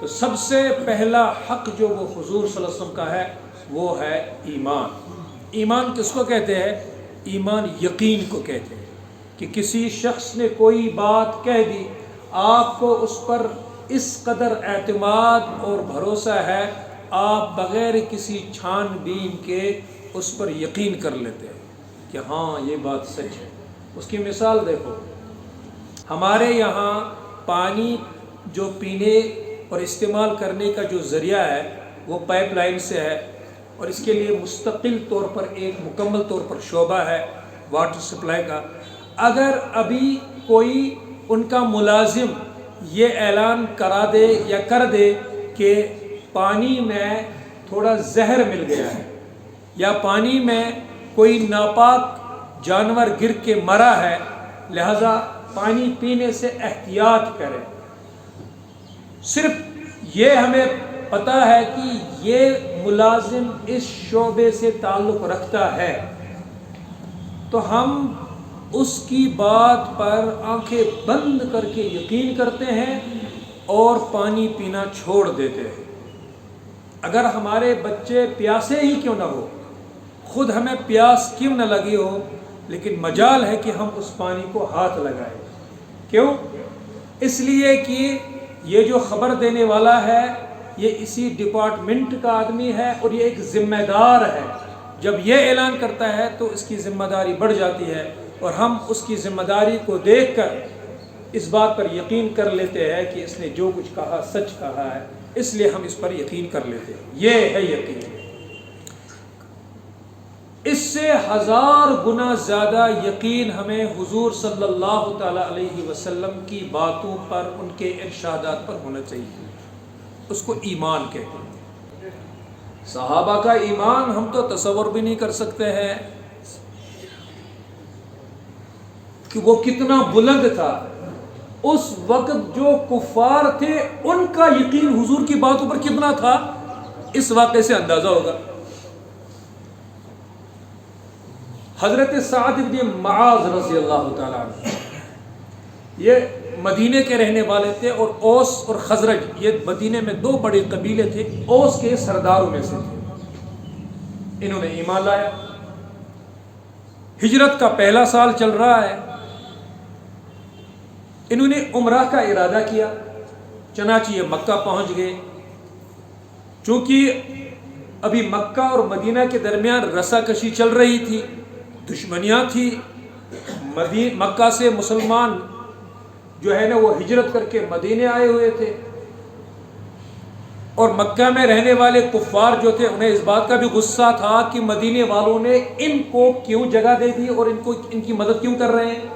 تو سب سے پہلا حق جو وہ حضور صلی اللہ علیہ وسلم کا ہے وہ ہے ایمان۔ ایمان کس کو کہتے ہیں؟ ایمان یقین کو کہتے ہیں، کہ کسی شخص نے کوئی بات کہہ دی، آپ کو اس پر اس قدر اعتماد اور بھروسہ ہے، آپ بغیر کسی چھان بین کے اس پر یقین کر لیتے ہیں کہ ہاں یہ بات سچ ہے۔ اس کی مثال دیکھو، ہمارے یہاں پانی جو پینے اور استعمال کرنے کا جو ذریعہ ہے وہ پائپ لائن سے ہے، اور اس کے لیے مستقل طور پر ایک مکمل طور پر شعبہ ہے واٹر سپلائی کا۔ اگر ابھی کوئی ان کا ملازم یہ اعلان کرا دے یا کر دے کہ پانی میں تھوڑا زہر مل گیا ہے، یا پانی میں کوئی ناپاک جانور گر کے مرا ہے، لہذا پانی پینے سے احتیاط کریں، صرف یہ ہمیں پتہ ہے کہ یہ ملازم اس شعبے سے تعلق رکھتا ہے، تو ہم اس کی بات پر آنکھیں بند کر کے یقین کرتے ہیں اور پانی پینا چھوڑ دیتے ہیں۔ اگر ہمارے بچے پیاسے ہی کیوں نہ ہو، خود ہمیں پیاس کیوں نہ لگی ہو، لیکن مجال ہے کہ ہم اس پانی کو ہاتھ لگائیں۔ کیوں؟ اس لیے کہ یہ جو خبر دینے والا ہے یہ اسی ڈپارٹمنٹ کا آدمی ہے اور یہ ایک ذمہ دار ہے۔ جب یہ اعلان کرتا ہے تو اس کی ذمہ داری بڑھ جاتی ہے، اور ہم اس کی ذمہ داری کو دیکھ کر اس بات پر یقین کر لیتے ہیں کہ اس نے جو کچھ کہا سچ کہا ہے، اس لیے ہم اس پر یقین کر لیتے ہیں۔ یہ ہے یقین۔ اس سے 1000 گنا زیادہ یقین ہمیں حضور صلی اللہ تعالی علیہ وسلم کی باتوں پر، ان کے ارشادات پر ہونا چاہیے۔ اس کو ایمان کہتے ہیں۔ صحابہ کا ایمان ہم تو تصور بھی نہیں کر سکتے ہیں کہ وہ کتنا بلند تھا۔ اس وقت جو کفار تھے ان کا یقین حضور کی باتوں پر کتنا تھا، اس واقعے سے اندازہ ہوگا۔ حضرت سعد بن معاذ رضی اللہ تعالیٰ عنہ یہ مدینے کے رہنے والے تھے، اور اوس اور خزرج یہ مدینے میں 2 بڑے قبیلے تھے، اوس کے سرداروں میں سے تھے۔ انہوں نے ایمان لایا، ہجرت کا پہلا سال چل رہا ہے، انہوں نے عمرہ کا ارادہ کیا، چنانچہ یہ مکہ پہنچ گئے۔ چونکہ ابھی مکہ اور مدینہ کے درمیان رسا کشی چل رہی تھی، دشمنیاں تھی، مکہ سے مسلمان جو ہے نا وہ ہجرت کر کے مدینے آئے ہوئے تھے، اور مکہ میں رہنے والے کفار جو تھے انہیں اس بات کا بھی غصہ تھا کہ مدینے والوں نے ان کو کیوں جگہ دے دی اور ان کی مدد کیوں کر رہے ہیں۔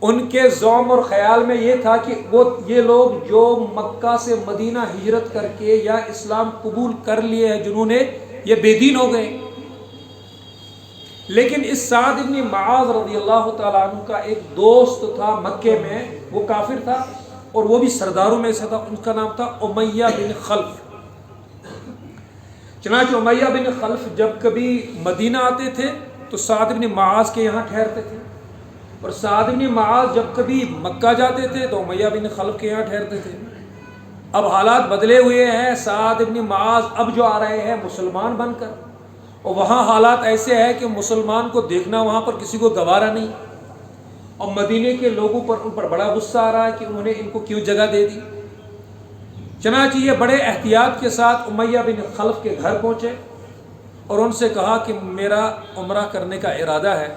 ان کے ذوم اور خیال میں یہ تھا کہ یہ لوگ جو مکہ سے مدینہ ہجرت کر کے یا اسلام قبول کر لیے ہیں جنہوں نے، یہ بے دین ہو گئے۔ لیکن اس سعد بن معاذ رضی اللہ تعالیٰ عنہ کا ایک دوست تھا مکے میں، وہ کافر تھا اور وہ بھی سرداروں میں سے تھا، ان کا نام تھا امیہ بن خلف۔ چنانچہ امیہ بن خلف جب کبھی مدینہ آتے تھے تو سعد بن معاذ کے یہاں ٹھہرتے تھے، اور سعد بن معاذ جب کبھی مکہ جاتے تھے تو امیہ بن خلف کے یہاں ٹھہرتے تھے۔ اب حالات بدلے ہوئے ہیں، سعد بن معاذ اب جو آ رہے ہیں مسلمان بن کر، اور وہاں حالات ایسے ہیں کہ مسلمان کو دیکھنا وہاں پر کسی کو گوارا نہیں، اور مدینے کے لوگوں پر ان پر بڑا غصہ آ رہا ہے کہ انہوں نے ان کو کیوں جگہ دے دی۔ چنانچہ یہ بڑے احتیاط کے ساتھ امیہ بن خلف کے گھر پہنچے اور ان سے کہا کہ میرا عمرہ کرنے کا ارادہ ہے،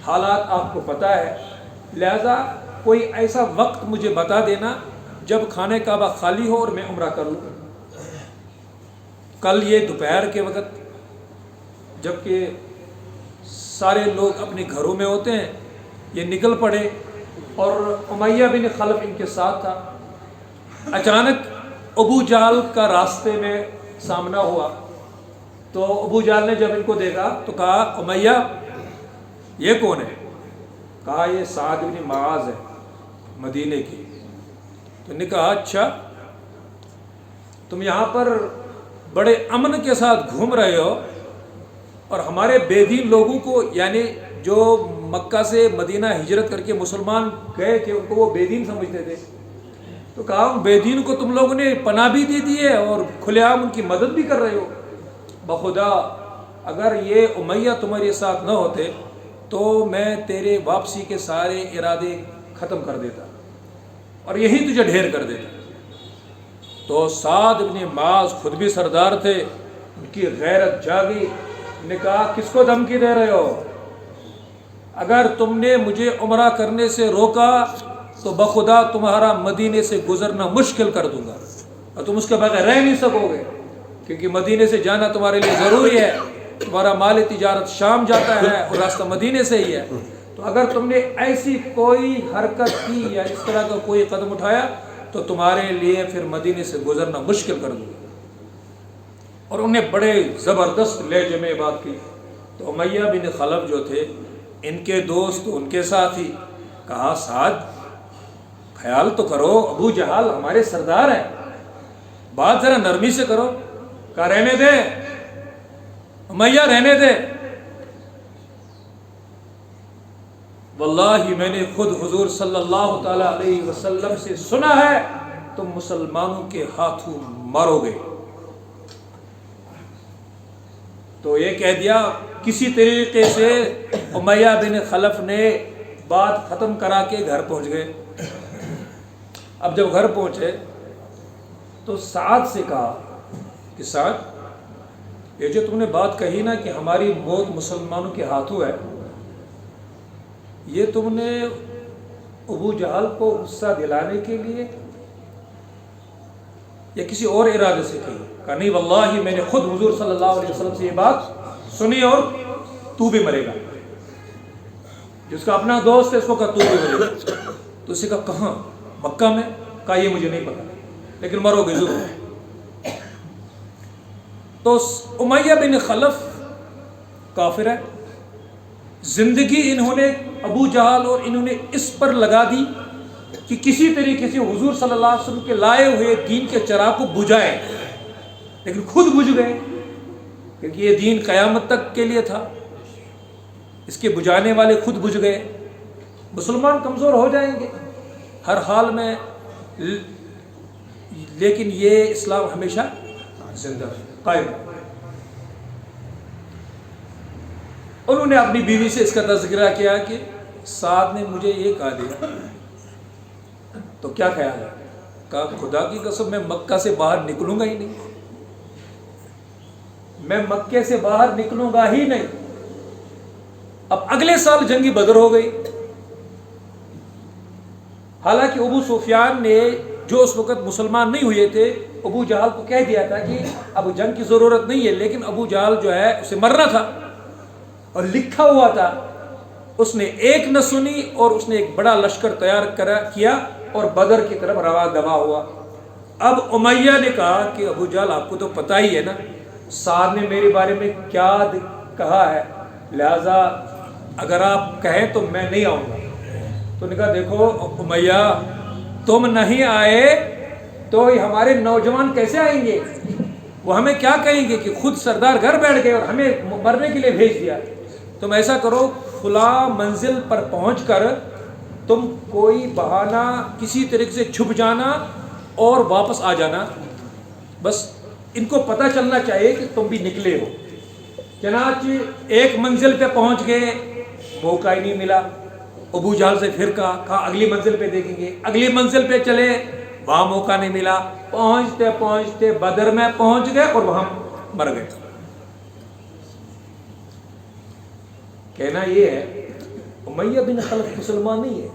حالات آپ کو پتہ ہے، لہذا کوئی ایسا وقت مجھے بتا دینا جب خانہ کعبہ خالی ہو اور میں عمرہ کروں۔ کل یہ دوپہر کے وقت جبکہ سارے لوگ اپنے گھروں میں ہوتے ہیں، یہ نکل پڑے، اور امیہ بن خلف ان کے ساتھ تھا۔ اچانک ابو جہل کا راستے میں سامنا ہوا، تو ابو جہل نے جب ان کو دیکھا تو کہا امیہ یہ کون ہے؟ کہا یہ سعد بن معاذ ہے مدینے کی۔ تو نے کہا اچھا، تم یہاں پر بڑے امن کے ساتھ گھوم رہے ہو اور ہمارے بے دین لوگوں کو، یعنی جو مکہ سے مدینہ ہجرت کر کے مسلمان گئے تھے ان کو وہ بے دین سمجھتے تھے، تو کہا بے دین کو تم لوگوں نے پناہ بھی دے دی ہے اور کھلے عام ان کی مدد بھی کر رہے ہو. بخدا اگر یہ امیہ تمہارے ساتھ نہ ہوتے تو میں تیرے واپسی کے سارے ارادے ختم کر دیتا اور یہی تجھے ڈھیر کر دیتا. تو سعد بن معاذ خود بھی سردار تھے، ان کی غیرت جاگی. نے کہا کس کو دھمکی دے رہے ہو؟ اگر تم نے مجھے عمرہ کرنے سے روکا تو بخدا تمہارا مدینے سے گزرنا مشکل کر دوں گا اور تم اس کے بغیر رہ نہیں سکو گے، کیونکہ مدینے سے جانا تمہارے لیے ضروری ہے. تمہارا مال تجارت شام جاتا ہے اور راستہ مدینے سے ہی ہے. تو اگر تم نے ایسی کوئی حرکت کی یا اس طرح کا کوئی قدم اٹھایا تو تمہارے لیے پھر مدینے سے گزرنا مشکل کر دوں گا. اور انہیں بڑے زبردست لہجے میں بات کی. تو امیہ بن خلف جو تھے ان کے دوست ان کے ساتھ ہی کہا سعد خیال تو کرو، ابو جہل ہمارے سردار ہیں، بات ذرا نرمی سے کرو. کہا رہنے دے امیہ رہنے دے. واللہ میں نے خود حضور صلی اللہ تعالی علیہ وسلم سے سنا ہے تم مسلمانوں کے ہاتھوں مرو گے. تو یہ کہہ دیا. کسی طریقے سے امیہ بن خلف نے بات ختم کرا کے گھر پہنچ گئے. اب جب گھر پہنچے تو سعد سے کہا کہ سعد یہ جو تم نے بات کہی نا کہ ہماری موت مسلمانوں کے ہاتھوں ہے، یہ تم نے ابو جہل کو غصہ دلانے کے لیے یا کسی اور ارادے سے کہی؟ کہا نہیں واللہ میں نے خود حضور صلی اللہ علیہ وسلم سے یہ بات سنی اور تو بھی مرے گا. جس کا اپنا دوست ہے اس کو کہا تو بھی مرے گا. تو اسے کہا کہاں؟ مکہ میں. کہا یہ مجھے نہیں پتا لیکن مرو گے ضرور. تو امیہ بن خلف کافر ہے. زندگی انہوں نے ابو جہل اور انہوں نے اس پر لگا دی کہ کسی طریقے سے حضور صلی اللہ علیہ وسلم کے لائے ہوئے دین کے چراغ کو بجھائے، لیکن خود بجھ گئے کیونکہ یہ دین قیامت تک کے لیے تھا. اس کے بجھانے والے خود بجھ گئے. مسلمان کمزور ہو جائیں گے ہر حال میں، لیکن یہ اسلام ہمیشہ زندہ قائم. انہوں نے اپنی بیوی سے اس کا تذکرہ کیا کہ سعد نے مجھے یہ کہا دیا تو کیا خیال ہے؟ کہا خدا کی قسم میں مکہ سے باہر نکلوں گا ہی نہیں، میں مکے سے باہر نکلوں گا ہی نہیں. اب اگلے سال جنگی بدر ہو گئی. حالانکہ ابو سفیان نے جو اس وقت مسلمان نہیں ہوئے تھے ابو جہل کو کہہ دیا تھا کہ اب جنگ کی ضرورت نہیں ہے، لیکن ابو جہل جو ہے اسے مرنا تھا اور لکھا ہوا تھا. اس نے ایک نہ سنی اور اس نے ایک بڑا لشکر تیار کیا اور بدر کی طرف رواں دوا ہوا. اب امیہ نے کہا کہ ابو جہل آپ کو تو پتہ ہی ہے نا سعد نے میرے بارے میں کیا کہا ہے، لہذا اگر آپ کہیں تو میں نہیں آؤں گا. تو نے کہا دیکھو امیہ تم نہیں آئے تو ہمارے نوجوان کیسے آئیں گے؟ وہ ہمیں کیا کہیں گے کہ خود سردار گھر بیٹھ گئے اور ہمیں مرنے کے لیے بھیج دیا. تم ایسا کرو فلاں منزل پر پہنچ کر تم کوئی بہانہ کسی طریقے سے چھپ جانا اور واپس آ جانا، بس ان کو پتہ چلنا چاہیے کہ تم بھی نکلے ہو. چنانچہ ایک منزل پہ پہنچ گئے، موقع ہی نہیں ملا. ابو جہل سے پھر کہا اگلی منزل پہ دیکھیں گے. اگلی منزل پہ چلے، وہاں موقع نہیں ملا. پہنچتے پہنچتے بدر میں پہنچ گئے اور وہاں مر گئے. کہنا یہ ہے امیہ بن خلف مسلمان نہیں ہے،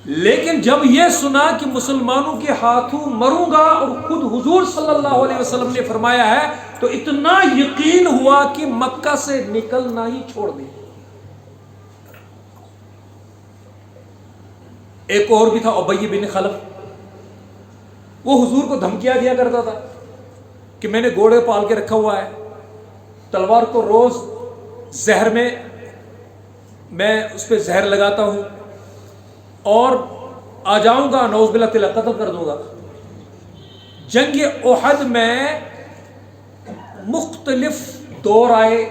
لیکن جب یہ سنا کہ مسلمانوں کے ہاتھوں مروں گا اور خود حضور صلی اللہ علیہ وسلم نے فرمایا ہے تو اتنا یقین ہوا کہ مکہ سے نکلنا ہی چھوڑ دیا. ایک اور بھی تھا ابی بن خلف، وہ حضور کو دھمکیاں دیا کرتا تھا کہ میں نے گھوڑے پال کے رکھا ہوا ہے، تلوار کو روز زہر میں اس پہ زہر لگاتا ہوں اور آ جاؤں گا نعوذ باللہ تلا قتل کر دوں گا. جنگ احد میں مختلف دور آئے،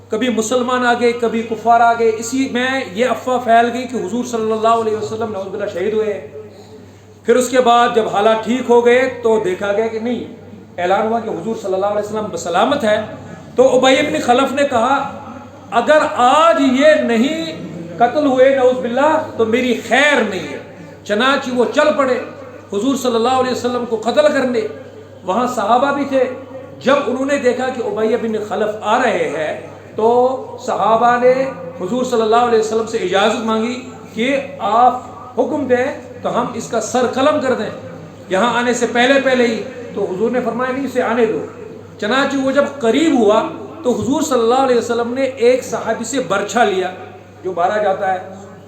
کبھی مسلمان آ گئے کبھی کفار آ گئے. اسی میں یہ افواہ پھیل گئی کہ حضور صلی اللہ علیہ وسلم نعوذ باللہ شہید ہوئے. پھر اس کے بعد جب حالات ٹھیک ہو گئے تو دیکھا گیا کہ نہیں، اعلان ہوا کہ حضور صلی اللہ علیہ وسلم بسلامت ہے. تو ابی بن خلف نے کہا اگر آج یہ نہیں قتل ہوئے نعوذ باللہ تو میری خیر نہیں ہے. چنانچہ وہ چل پڑے حضور صلی اللہ علیہ وسلم کو قتل کرنے. وہاں صحابہ بھی تھے. جب انہوں نے دیکھا کہ ابی بن خلف آ رہے ہیں تو صحابہ نے حضور صلی اللہ علیہ وسلم سے اجازت مانگی کہ آپ حکم دیں تو ہم اس کا سر قلم کر دیں یہاں آنے سے پہلے ہی. تو حضور نے فرمایا نہیں، اسے آنے دو. چنانچہ وہ جب قریب ہوا تو حضور صلی اللہ علیہ وسلم نے ایک صحابی سے برچھا لیا جو مارا جاتا ہے.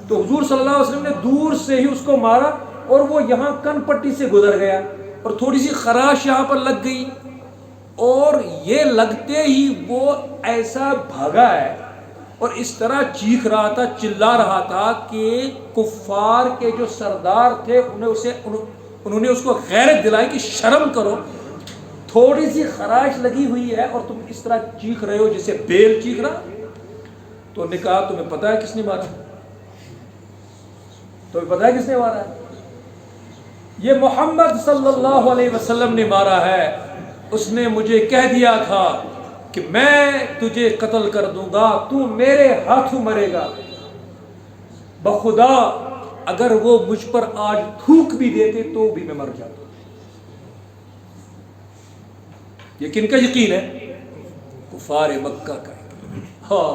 تو حضور صلی اللہ علیہ وسلم نے دور سے ہی اس کو مارا اور وہ یہاں کن پٹی سے گزر گیا اور تھوڑی سی خراش یہاں پر لگ گئی، اور یہ لگتے ہی وہ ایسا بھاگا ہے اور اس طرح چیخ رہا تھا، چلا رہا تھا کہ کفار کے جو سردار تھے انہوں نے اس کو غیرت دلائی کہ شرم کرو، تھوڑی سی خراش لگی ہوئی ہے اور تم اس طرح چیخ رہے ہو جیسے بیل چیخ رہا. تو نے کہا تمہیں پتا ہے کس نے مارا؟ تمہیں پتا ہے کس نے مارا ہے؟ یہ محمد صلی اللہ علیہ وسلم نے مارا ہے. اس نے مجھے کہہ دیا تھا کہ میں تجھے قتل کر دوں گا، تو میرے ہاتھوں مرے گا. بخدا اگر وہ مجھ پر آج تھوک بھی دیتے تو بھی میں مر جاتا. یہ کن کا یقین ہے؟ کفار مکہ کا. ہاں،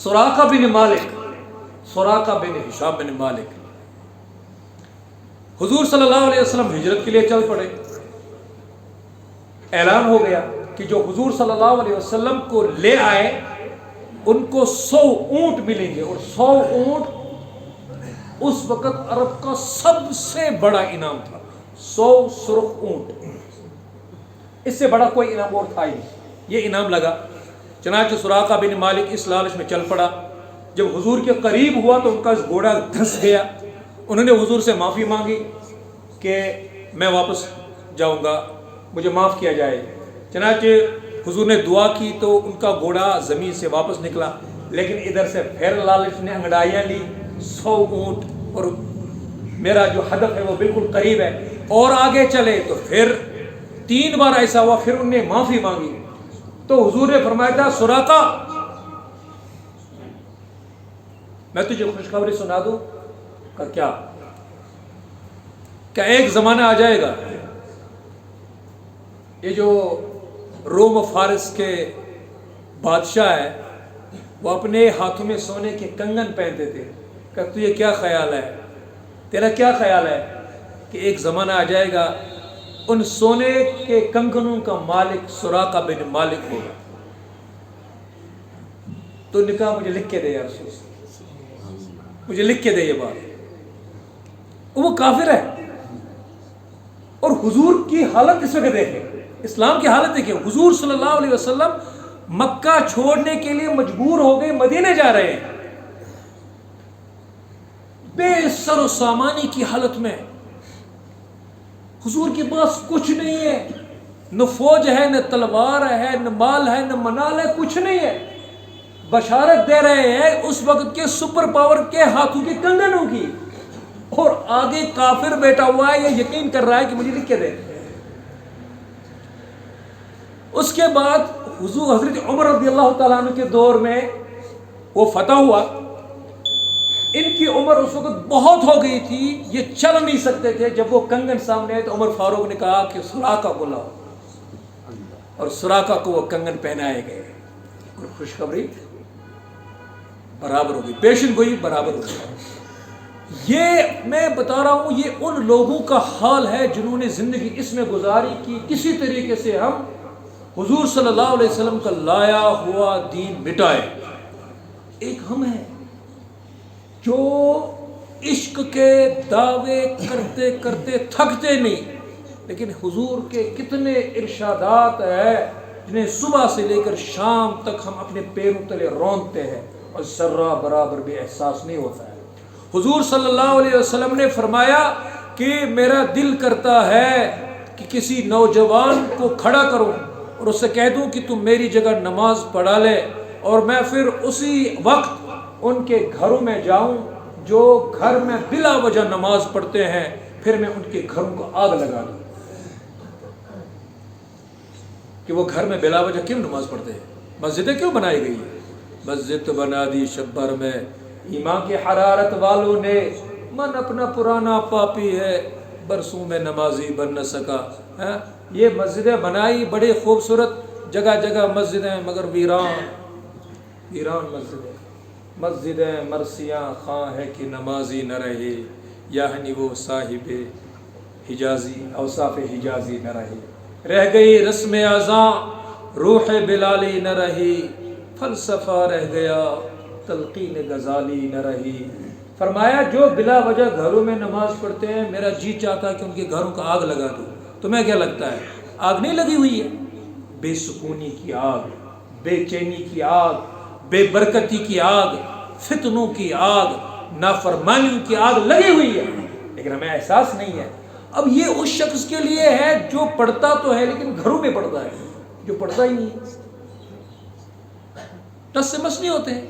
سراقہ بن مالک، سراقہ بن ہشام بن مالک. حضور صلی اللہ علیہ وسلم ہجرت کے لیے چل پڑے. اعلان ہو گیا کہ جو حضور صلی اللہ علیہ وسلم کو لے آئے ان کو 100 اونٹ ملیں گے، اور 100 اونٹ اس وقت عرب کا سب سے بڑا انعام تھا. 100 سرخ اونٹ، اس سے بڑا کوئی انعام اور تھا ہی نہیں. یہ انعام لگا. چنانچہ سراقہ بن مالک اس لالچ میں چل پڑا. جب حضور کے قریب ہوا تو ان کا گھوڑا دھس گیا. انہوں نے حضور سے معافی مانگی کہ میں واپس جاؤں گا، مجھے معاف کیا جائے. چنانچہ حضور نے دعا کی تو ان کا گھوڑا زمین سے واپس نکلا. لیکن ادھر سے پھر لالچ نے انگڑائیاں لی. 100 اونٹ اور میرا جو ہدف ہے وہ بالکل قریب ہے، اور آگے چلے. تو پھر 3 بار ایسا ہوا. پھر انہوں نے معافی مانگی تو حضور نے فرمایا تھا سراقہ میں تجھے خوشخبری سنا دوں. کہ کیا؟ کہ ایک زمانہ آ جائے گا، یہ جو روم و فارس کے بادشاہ ہے وہ اپنے ہاتھوں میں سونے کے کنگن پہنتے تھے. کہ تجھے کیا خیال ہے، تیرا کیا خیال ہے کہ ایک زمانہ آ جائے گا ان سونے کے کنگنوں کا مالک سراقہ بن مالک ہوگا. تو نے کہا مجھے لکھ کے دے یا رسول اللہ، مجھے لکھ کے دے یہ بات. وہ کافر ہے. اور حضور کی حالت اس وقت دیکھیں، اسلام کی حالت دیکھیں. حضور صلی اللہ علیہ وسلم مکہ چھوڑنے کے لیے مجبور ہو گئے، مدینے جا رہے ہیں بے سر و سامانی کی حالت میں. حضور کے پاس کچھ نہیں ہے، نہ فوج ہے، نہ تلوار ہے، نہ مال ہے، نہ منال ہے، کچھ نہیں ہے. بشارت دے رہے ہیں اس وقت کے سپر پاور کے ہاتھوں کے کنگنوں کی، اور آگے کافر بیٹھا ہوا ہے، یہ یقین کر رہا ہے کہ مجھے لکھ کے دے. اس کے بعد حضور حضرت عمر رضی اللہ تعالیٰ عنہ کے دور میں وہ فتح ہوا. ان کی عمر اس وقت بہت ہو گئی تھی، یہ چل نہیں سکتے تھے. جب وہ کنگن سامنے آئے تو عمر فاروق نے کہا کہ سراقہ کو لاؤ، اور سراقہ کو وہ کنگن پہنائے گئے. اور خوشخبری برابر ہوگی، پیشن گوئی برابر ہوگی. یہ میں بتا رہا ہوں، یہ ان لوگوں کا حال ہے جنہوں نے زندگی اس میں گزاری کہ کسی طریقے سے ہم حضور صلی اللہ علیہ وسلم کا لایا ہوا دین مٹائے. ایک ہم ہیں جو عشق کے دعوے کرتے کرتے تھکتے نہیں، لیکن حضور کے کتنے ارشادات ہیں جنہیں صبح سے لے کر شام تک ہم اپنے پیروں تلے رونتے ہیں اور ذرہ برابر بھی احساس نہیں ہوتا ہے. حضور صلی اللہ علیہ وسلم نے فرمایا کہ میرا دل کرتا ہے کہ کسی نوجوان کو کھڑا کروں اور اس سے کہہ دوں کہ تم میری جگہ نماز پڑھا لے، اور میں پھر اسی وقت ان کے گھروں میں جاؤں جو گھر میں بلا وجہ نماز پڑھتے ہیں، پھر میں ان کے گھروں کو آگ لگا دوں. کہ وہ گھر میں بلا وجہ کیوں نماز پڑھتے ہیں؟ مسجدیں کیوں بنائی گئی ہیں؟ مسجد تو بنا دی شب بھر میں. ایمان کی حرارت والوں نے من اپنا پرانا پاپی ہے برسوں میں نمازی بن نہ سکا. یہ مسجدیں بنائی بڑی خوبصورت جگہ جگہ مسجدیں مگر ویران مسجدیں. مسجدیں مرثیاں خواہ ہے کہ نمازی نہ رہے یعنی وہ صاحب حجازی اوصاف حجازی نہ رہ گئی رسم اذاں روح بلالی نہ رہی فلسفہ رہ گیا تلقین غزالی نہ رہی. فرمایا جو بلا وجہ گھروں میں نماز پڑھتے ہیں میرا جی چاہتا ہے کہ ان کے گھروں کا آگ لگا دوں. تمہیں کیا لگتا ہے آگ نہیں لگی ہوئی ہے؟ بے سکونی کی آگ، بے چینی کی آگ، بے برکتی کی آگ، فتنوں کی آگ، نافرمانیوں کی آگ لگی ہوئی ہے، لیکن ہمیں احساس نہیں ہے. اب یہ اس شخص کے لیے ہے جو پڑھتا تو ہے لیکن گھروں میں پڑھتا ہے، جو پڑھتا ہی نہیں ٹس سے مس نہیں ہوتے ہیں.